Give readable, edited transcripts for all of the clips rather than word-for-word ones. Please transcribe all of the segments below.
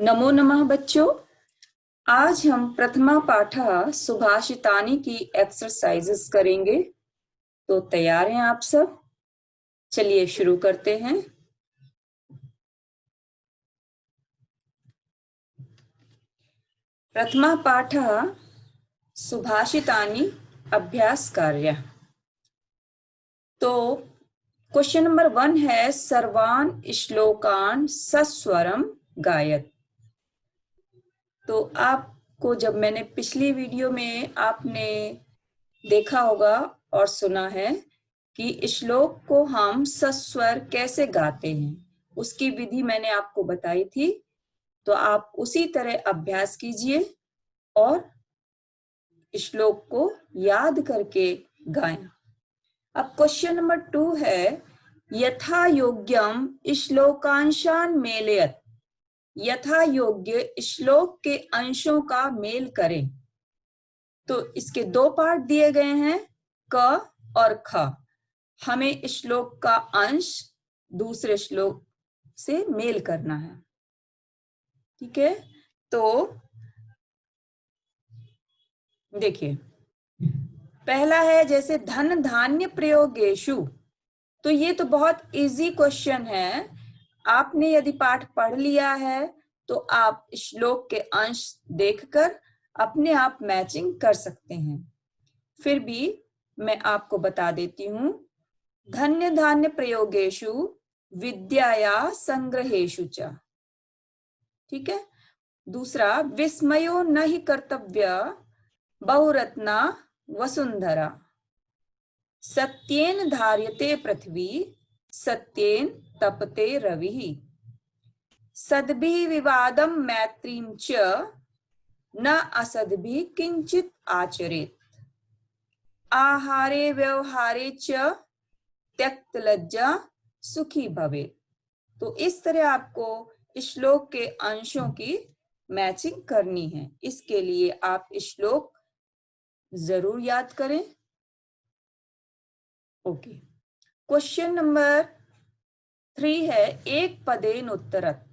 नमो नमः बच्चों। आज हम प्रथमा पाठः सुभाषितानि की एक्सरसाइजेस करेंगे। तो तैयार हैं आप सब? चलिए शुरू करते हैं। प्रथमा पाठः सुभाषितानि अभ्यास कार्य। तो क्वेश्चन नंबर 1 है सर्वान श्लोकान सस्वरम गायत। तो आपको जब मैंने पिछली वीडियो में आपने देखा होगा और सुना है कि श्लोक को हम सस्वर कैसे गाते हैं, उसकी विधि मैंने आपको बताई थी। तो आप उसी तरह अभ्यास कीजिए और श्लोक को याद करके गाएं। अब क्वेश्चन नंबर 2 है यथा योग्यम श्लोकांशान मेलयत। यथा योग्य श्लोक के अंशों का मेल करें। तो इसके दो पार्ट दिए गए हैं, क और ख। हमें श्लोक का अंश दूसरे श्लोक से मेल करना है। ठीक है, तो देखिए, पहला है जैसे धन धान्य प्रयोगेषु। तो ये तो बहुत इजी क्वेश्चन है। आपने यदि पाठ पढ़ लिया है तो आप श्लोक के अंश देखकर अपने आप मैचिंग कर सकते हैं। फिर भी मैं आपको बता देती हूं। धन्य धान्य प्रयोगेषु विद्याया संग्रहेषु च। ठीक है। दूसरा विस्मयो न हि कर्तव्य बहुरत्ना वसुंधरा। सत्येन धार्यते पृथ्वी सत्येन तपते रविः। सद्भिः विवादं मैत्रीं च न असद्भिः किंचित आचरेत्। आहारे व्यवहारे च त्यक्त लज्जा सुखी भवेत्। तो इस तरह आपको श्लोक के अंशों की मैचिंग करनी है। इसके लिए आप श्लोक जरूर याद करें। ओके, क्वेश्चन नंबर 3 है एक पदेन उत्तरत।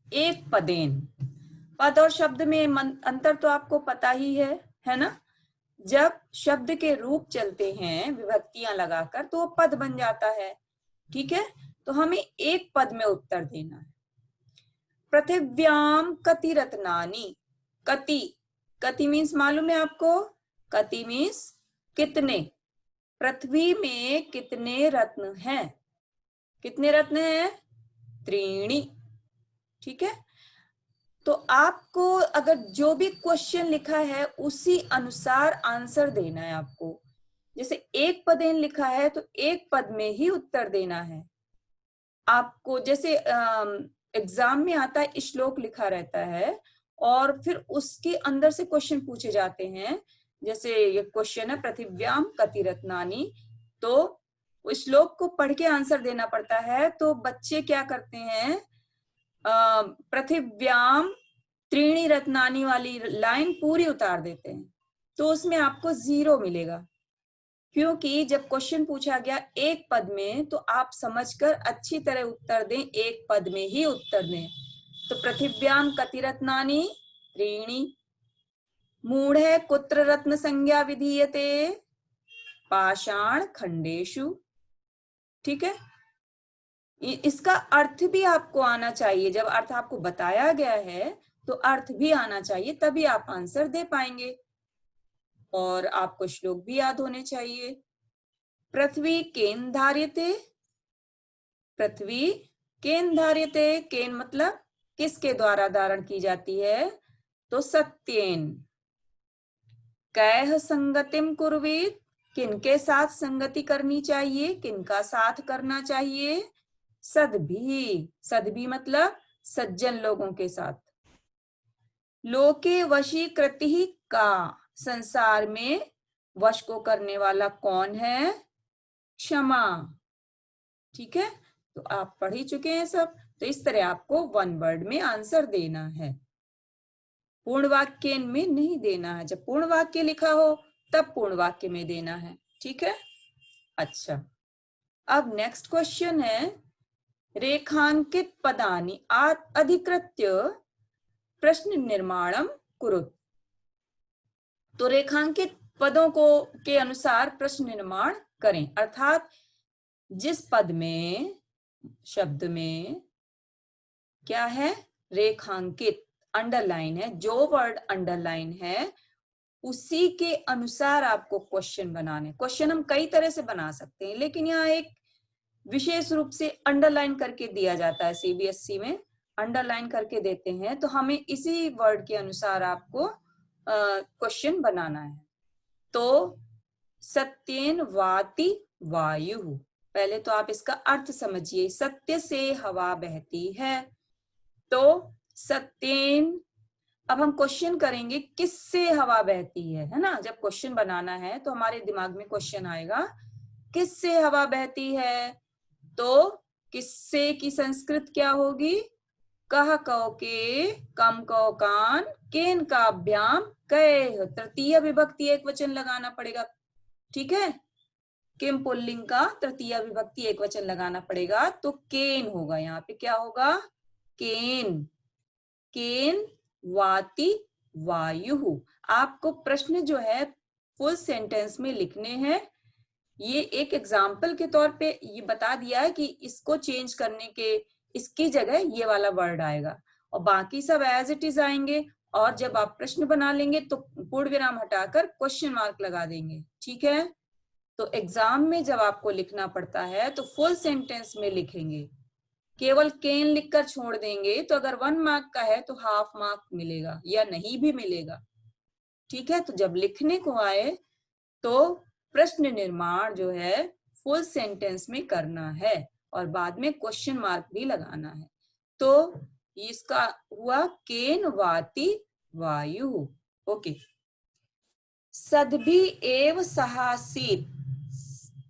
एक पदेन, पद और शब्द में अंतर तो आपको पता ही है ना। जब शब्द के रूप चलते हैं विभक्तियां लगाकर तो वो पद बन जाता है। ठीक है, तो हमें एक पद में उत्तर देना है। पृथिव्याम कति रत्नानि। कति, कति मीन्स मालूम है आपको? कति मीन्स कितने। पृथ्वी में कितने रत्न हैं? कितने रत्न हैं? त्रीणि। ठीक है, तो आपको अगर जो भी क्वेश्चन लिखा है उसी अनुसार आंसर देना है आपको। जैसे एक पदेन लिखा है तो एक पद में ही उत्तर देना है आपको। जैसे एग्जाम में आता है श्लोक लिखा रहता है और फिर उसके अंदर से क्वेश्चन पूछे जाते हैं। जैसे ये क्वेश्चन है पृथिव्याम कति रत्नानि, तो श्लोक को पढ़ के आंसर देना पड़ता है। तो बच्चे क्या करते हैं, पृथिव्याम त्रीणि रत्नानि वाली लाइन पूरी उतार देते हैं, तो उसमें आपको 0 मिलेगा। क्योंकि जब क्वेश्चन पूछा गया एक पद में तो आप समझकर अच्छी तरह उत्तर दें, एक पद में ही उत्तर दें। तो पृथिव्याम कति रत्नानि त्रीणि। मूढ़े कुत्र रत्न संज्ञा विधीयते पाषाण खंडेषु। ठीक है, इसका अर्थ भी आपको आना चाहिए। जब अर्थ आपको बताया गया है तो अर्थ भी आना चाहिए, तभी आप आंसर दे पाएंगे। और आपको श्लोक भी याद होने चाहिए। पृथ्वी केन धार्यते। पृथ्वी केन धार्यते, केन मतलब किसके द्वारा धारण की जाती है? तो सत्येन। कैह संगतिम कुर्वीत, किनके साथ संगति करनी चाहिए, किनका साथ करना चाहिए? सद्भी। सद्भी मतलब सज्जन लोगों के साथ। लोके वशीकृति का, संसार में वश को करने वाला कौन है? क्षमा। ठीक है, तो आप पढ़ ही चुके हैं सब। तो इस तरह आपको 1 वर्ड में आंसर देना है, पूर्ण वाक्य में नहीं देना है। जब पूर्ण वाक्य लिखा हो तब पूर्ण वाक्य में देना है। ठीक है, अच्छा। अब नेक्स्ट क्वेश्चन है रेखांकित पदानि अधिकृत्य प्रश्न निर्माणम कुरुत। तो रेखांकित पदों को के अनुसार प्रश्न निर्माण करें, अर्थात जिस पद में, शब्द में क्या है, रेखांकित, अंडरलाइन है, जो वर्ड अंडरलाइन है उसी के अनुसार आपको क्वेश्चन बनाने। क्वेश्चन हम कई तरह से बना सकते हैं, लेकिन यहाँ एक विशेष रूप से अंडरलाइन करके दिया जाता है, सीबीएसई में अंडरलाइन करके देते हैं, तो हमें इसी वर्ड के अनुसार आपको क्वेश्चन बनाना है। तो सत्येन वाति वायु, पहले तो आप इसका अर्थ समझिए। सत्य से हवा बहती है, तो सत्येन, अब हम क्वेश्चन करेंगे किससे हवा बहती है ना। जब क्वेश्चन बनाना है तो हमारे दिमाग में क्वेश्चन आएगा किससे हवा बहती है, तो किससे की संस्कृत क्या होगी, कह कौ के, कम कौ कान, केन काभ्याम कह, तृतीय विभक्ति एक वचन लगाना पड़ेगा, ठीक है। किम पुल्लिंग का तृतीय विभक्ति एक वचन लगाना पड़ेगा, तो केन होगा, यहाँ पे क्या होगा, केन। केन वाति वायु। आपको प्रश्न जो है फुल सेंटेंस में लिखने हैं। ये एक एग्जाम्पल के तौर पे ये बता दिया है कि इसको चेंज करने के, इसकी जगह ये वाला वर्ड आएगा, और बाकी सब एज इट इज आएंगे। और जब आप प्रश्न बना लेंगे तो पूर्ण विराम हटाकर क्वेश्चन मार्क लगा देंगे, ठीक है। तो एग्जाम में जब आपको लिखना पड़ता है तो फुल सेंटेंस में लिखेंगे। केवल केन लिखकर छोड़ देंगे तो अगर 1 मार्क का है तो हाफ मार्क मिलेगा या नहीं भी मिलेगा, ठीक है। तो जब लिखने को आए तो प्रश्न निर्माण जो है फुल सेंटेंस में करना है और बाद में क्वेश्चन मार्क भी लगाना है। तो इसका हुआ केन वाति वायु। ओके। सद्भि एव सहासीत,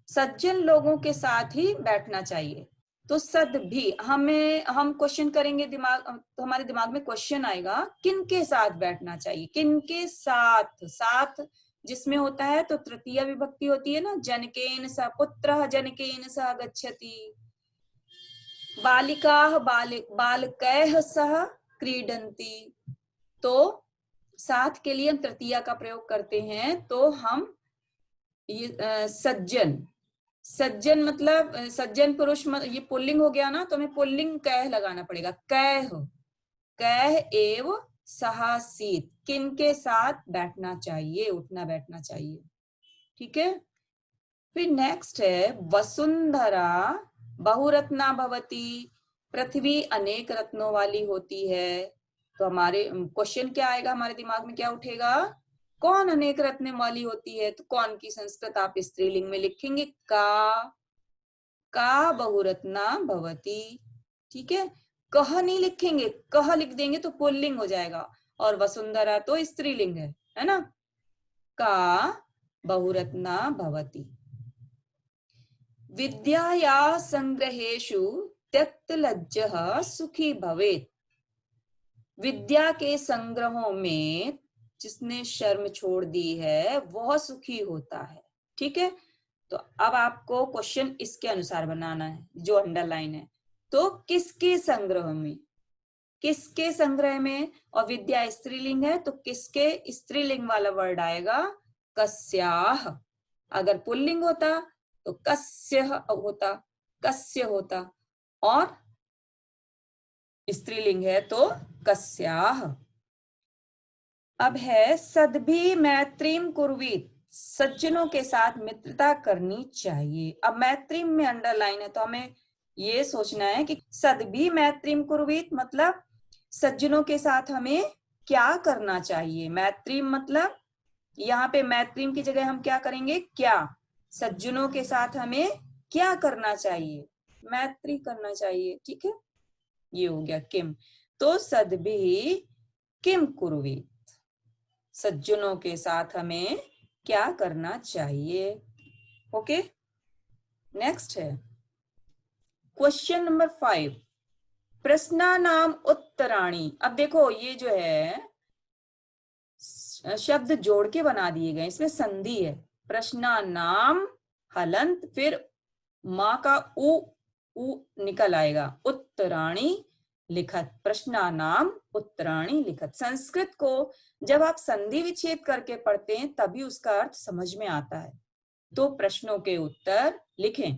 सज्जन लोगों के साथ ही बैठना चाहिए। तो सद्भि, हम क्वेश्चन करेंगे, तो हमारे दिमाग में क्वेश्चन आएगा किनके साथ बैठना चाहिए, किनके साथ, साथ जिसमें होता है तो तृतीय विभक्ति होती है ना, जनकेन सह पुत्रः जनकेन सह गच्छति, बालिकाः बालकैः सह क्रीडन्ति। तो साथ के लिए हम तृतीया का प्रयोग करते हैं। तो हम ये सज्जन, सज्जन मतलब सज्जन पुरुष, ये पुल्लिंग हो गया ना, तो हमें पुल्लिंग कैह लगाना पड़ेगा, कैह, कैह एव सहासीत, किनके साथ बैठना चाहिए, उठना बैठना चाहिए, ठीक है। फिर नेक्स्ट है वसुंधरा बहुरत्ना भवती, पृथ्वी अनेक रत्नों वाली होती है। तो हमारे क्वेश्चन क्या आएगा, हमारे दिमाग में क्या उठेगा, कौन अनेक रत्न वाली होती है, तो कौन की संस्कृत आप स्त्रीलिंग में लिखेंगे, का बहुरत्ना भवती, ठीक है। कह नहीं लिखेंगे, कह लिख देंगे तो पुल्लिंग हो जाएगा, और वसुंधरा तो स्त्रीलिंग है ना। का बहुरत्ना भवती। विद्याया संग्रहेषु त्यक्त लज्जः सुखी भवेत्, विद्या के संग्रहों में जिसने शर्म छोड़ दी है वह सुखी होता है, ठीक है। तो अब आपको क्वेश्चन इसके अनुसार बनाना है जो अंडरलाइन है। तो किसके संग्रह में, किसके संग्रह में, और विद्या स्त्रीलिंग है तो किसके स्त्रीलिंग वाला वर्ड आएगा, कस्याह। अगर पुल्लिंग होता तो कस्य होता, कस्य होता, और स्त्रीलिंग है तो कस्याह। अब है सद्भि मैत्रीम कुर्वीत, सज्जनों के साथ मित्रता करनी चाहिए। अब मैत्रीम में अंडरलाइन है तो हमें ये सोचना है कि सद्भि मैत्रीम कुर्वीत मतलब सज्जनों के साथ हमें क्या करना चाहिए। मैत्रीम मतलब यहाँ पे मैत्रीम की जगह हम क्या करेंगे, क्या, सज्जनों के साथ हमें क्या करना चाहिए, मैत्री करना चाहिए, ठीक है। ये हो गया किम। तो सद्भि किम कुर्वीत, सज्जनों के साथ हमें क्या करना चाहिए। ओके। नेक्स्ट है क्वेश्चन नंबर 5, प्रश्नानाम उत्तराणी। अब देखो ये जो है शब्द जोड़ के बना दिए गए, इसमें संधि है। प्रश्नानाम हलंत, फिर माँ का उ निकल आएगा। उत्तराणी लिखत, प्रश्नानाम उत्तराणी लिखत। संस्कृत को जब आप संधि विच्छेद करके पढ़ते हैं तभी उसका अर्थ समझ में आता है। तो प्रश्नों के उत्तर लिखें।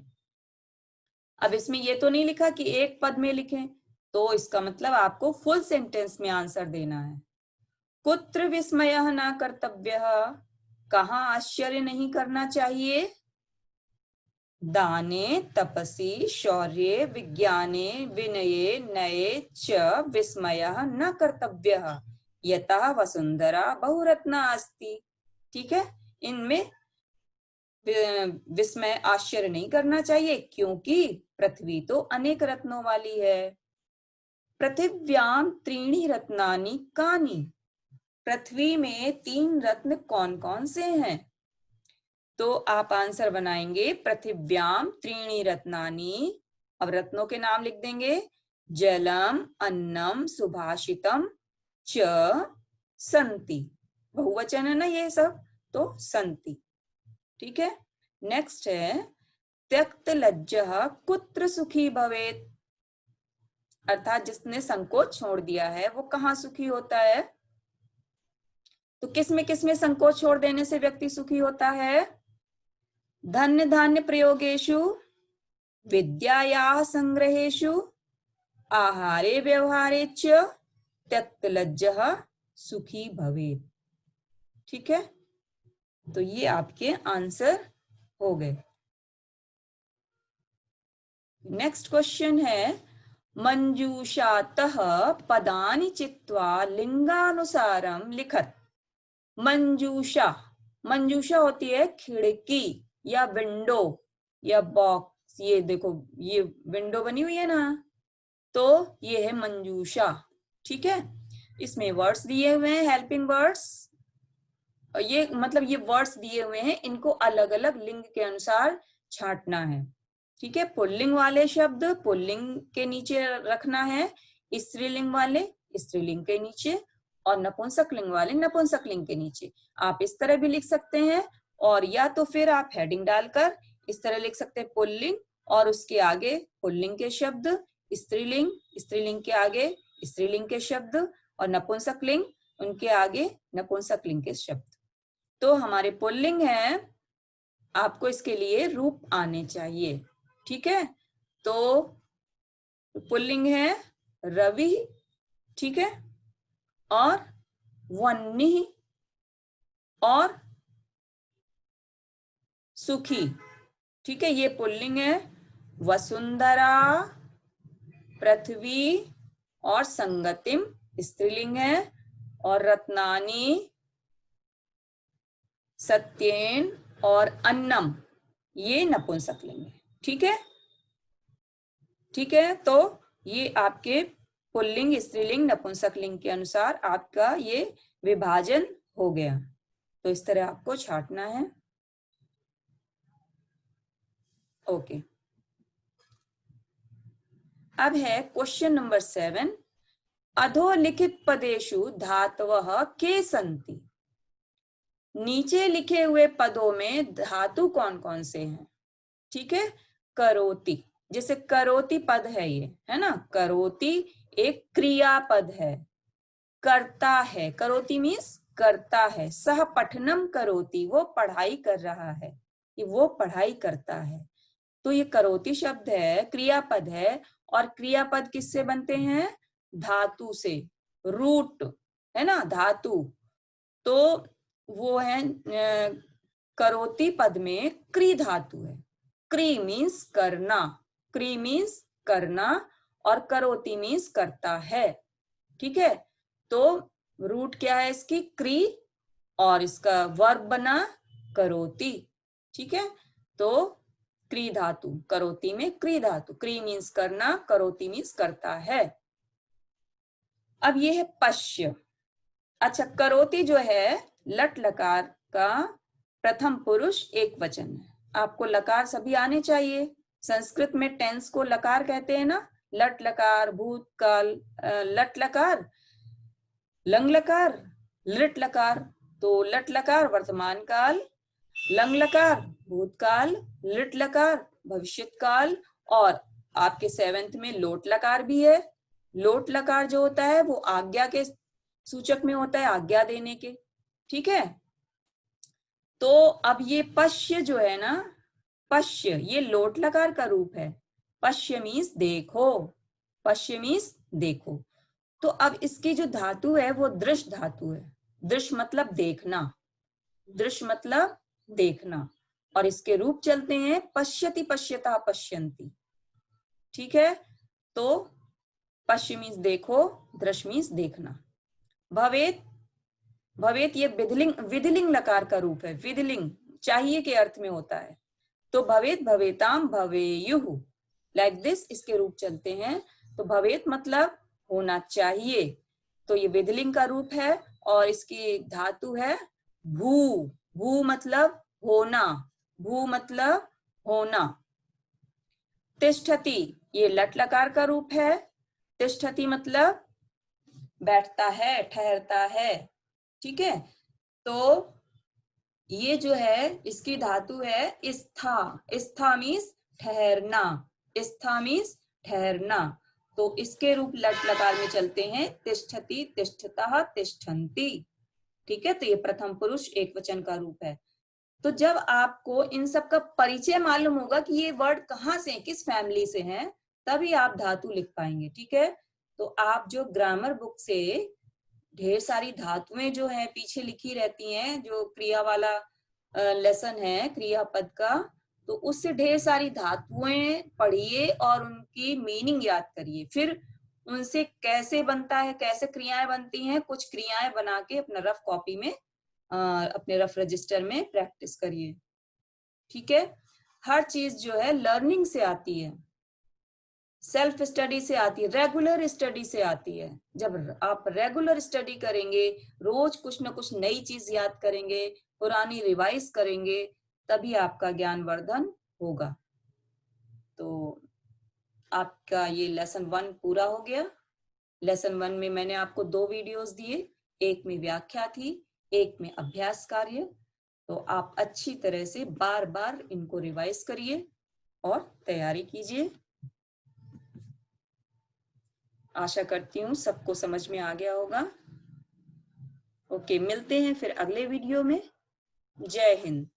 अब इसमें ये तो नहीं लिखा कि एक पद में लिखें, तो इसका मतलब आपको फुल सेंटेंस में आंसर देना है। कुत्र विस्मयः न कर्तव्यः, कहाँ आश्चर्य नहीं करना चाहिए। दाने तपसि शौर्ये विज्ञाने विनये नये च विस्मयः न कर्तव्यः, यतः वसुंधरा बहुरत्ना अस्ति। ठीक है, इनमें विस्मय आश्चर्य नहीं करना चाहिए क्योंकि पृथ्वी तो अनेक रत्नों वाली है। पृथिव्याम त्रीणि रत्नानि कानि, पृथ्वी में 3 रत्न कौन कौन से हैं। तो आप आंसर बनाएंगे पृथिव्याम त्रीणि रत्नानि। अब रत्नों के नाम लिख देंगे, जलम अन्नम सुभाषितम च संति। बहुवचन है ना ये सब, तो संति। ठीक है, नेक्स्ट है त्यक्त लज्जः कुत्र सुखी भवेत्, अर्थात जिसने संकोच छोड़ दिया है वो कहाँ सुखी होता है। तो किसमें संकोच छोड़ देने से व्यक्ति सुखी होता है। धन्य धान्य प्रयोगेषु, विद्यायाः संग्रहेषु, आहारे व्यवहारे च त्यक्त लज्जः सुखी भवेत्। ठीक है, तो ये आपके आंसर हो गए। नेक्स्ट क्वेश्चन है मंजूषातः पदानि चित्वा लिंगानुसारम लिखत। मंजूषा, मंजूषा होती है खिड़की या विंडो या बॉक्स। ये देखो ये विंडो बनी हुई है ना, तो ये है मंजूषा। ठीक है, इसमें वर्ड्स दिए हुए हैं, हेल्पिंग वर्ड्स। ये मतलब ये वर्ड्स दिए हुए हैं, इनको अलग अलग लिंग के अनुसार छांटना है। ठीक है, पुल्लिंग वाले शब्द पुल्लिंग के नीचे रखना है, स्त्रीलिंग वाले स्त्रीलिंग के नीचे, और नपुंसकलिंग वाले नपुंसकलिंग के नीचे। आप इस तरह भी लिख सकते हैं, और या तो फिर आप हेडिंग डालकर इस तरह लिख सकते हैं पुल्लिंग और उसके आगे पुल्लिंग के शब्द, स्त्रीलिंग स्त्रीलिंग के आगे स्त्रीलिंग के शब्द, और नपुंसकलिंग उनके आगे नपुंसकलिंग के शब्द। तो हमारे पुल्लिंग है, आपको इसके लिए रूप आने चाहिए। ठीक है, तो पुल्लिंग है रवि, ठीक है, और वन्नी और सुखी। ठीक है, ये पुल्लिंग है। वसुंधरा, पृथ्वी और संगतिम स्त्रीलिंग है, और रत्नानी, सत्येन और अन्नम ये नपुंसकलिंग है। ठीक है, ठीक है, तो ये आपके पुल्लिंग स्त्रीलिंग नपुंसकलिंग के अनुसार आपका ये विभाजन हो गया। तो इस तरह आपको छांटना है। ओके, अब है क्वेश्चन नंबर 7। अधोलिखित पदेषु धातवः के सन्ति, नीचे लिखे हुए पदों में धातु कौन कौन से हैं। ठीक है, करोति, जैसे करोति पद है, ये है ना, करोति एक क्रिया पद है, करता है, करोति मीन्स करता है। सह पठनम करोति, वो पढ़ाई कर रहा है, ये वो पढ़ाई करता है। तो ये करोति शब्द है, क्रियापद है, और क्रियापद किससे बनते हैं, धातु से, रूट है ना धातु। तो वो है करोति पद में क्री धातु है। क्री मीन्स करना, क्री मीन्स करना, और करोति मीन्स करता है। ठीक है, तो रूट क्या है इसकी, क्री, और इसका वर्ब बना करोति। ठीक है, तो क्री धातु, करोति में क्री धातु, क्री मीन्स करना, करोति मीन्स करता है। अब ये है पश्य। अच्छा, करोति जो है लट लकार का प्रथम पुरुष एक वचन है। आपको लकार सभी आने चाहिए। संस्कृत में टेंस को लकार कहते हैं ना, लट लकार, भूतकाल, लट लकार, लंग लकार, लिट लकार। तो लट लकार वर्तमान काल, लंग लकार भूतकाल, लिट लकार भविष्यत काल, और आपके 7th में लोट लकार भी है। लोट लकार जो होता है वो आज्ञा के सूचक में होता है, आज्ञा देने के। ठीक है, तो अब ये पश्य जो है ना, पश्य ये लोट लकार का रूप है। पश्य मीन्स देखो, पश्य मीन्स देखो। तो अब इसकी जो धातु है वो दृश धातु है। दृश मतलब देखना, दृश मतलब देखना। और इसके रूप चलते हैं पश्यति, पश्यता, पश्यन्ति। ठीक है, तो पश्य मीन्स देखो, दृश मीन्स देखना। भवेत, भवेत ये विधिलिंग, विधिलिंग लकार का रूप है। विधिलिंग चाहिए के अर्थ में होता है। तो भवेत, भवेताम, भवेयुः, लाइक दिस इसके रूप चलते हैं। तो भवेत मतलब होना चाहिए, तो ये विधिलिंग का रूप है। और इसकी धातु है भू। भू मतलब होना, भू मतलब होना। तिष्ठति ये लट लकार का रूप है। तिष्ठति मतलब बैठता है, ठहरता है। ठीक है, तो ये जो है इसकी धातु है स्था। स्था मीन्स ठहरना, स्था मीन्स ठहरना। तो इसके रूप लट लकार में चलते हैं तिष्ठति, तिष्ठतः, तिष्ठन्ति। ठीक है, तो ये प्रथम पुरुष एक वचन का रूप है। तो जब आपको इन सब का परिचय मालूम होगा कि ये वर्ड कहाँ से, किस फैमिली से हैं, तभी आप धातु लिख पाएंगे। ठीक है, तो आप जो ग्रामर बुक से ढेर सारी धातुएं जो है पीछे लिखी रहती हैं, जो क्रिया वाला लेसन है क्रियापद का, तो उससे ढेर सारी धातुएं पढ़िए और उनकी मीनिंग याद करिए। फिर उनसे कैसे बनता है, कैसे क्रियाएं बनती हैं, कुछ क्रियाएं बना के अपना रफ कॉपी में, अपने रफ रजिस्टर में प्रैक्टिस करिए। ठीक है, हर चीज जो है लर्निंग से आती है, सेल्फ स्टडी से आती है, रेगुलर स्टडी से आती है। जब आप रेगुलर स्टडी करेंगे, रोज कुछ ना कुछ नई चीज याद करेंगे, पुरानी रिवाइज करेंगे, तभी आपका ज्ञान वर्धन होगा। तो आपका ये लेसन 1 पूरा हो गया। लेसन 1 में मैंने आपको 2 वीडियोस दिए, एक में व्याख्या थी, एक में अभ्यास कार्य। तो आप अच्छी तरह से बार बार इनको रिवाइज करिए और तैयारी कीजिए। आशा करती हूँ सबको समझ में आ गया होगा। ओके, मिलते हैं फिर अगले वीडियो में। जय हिंद।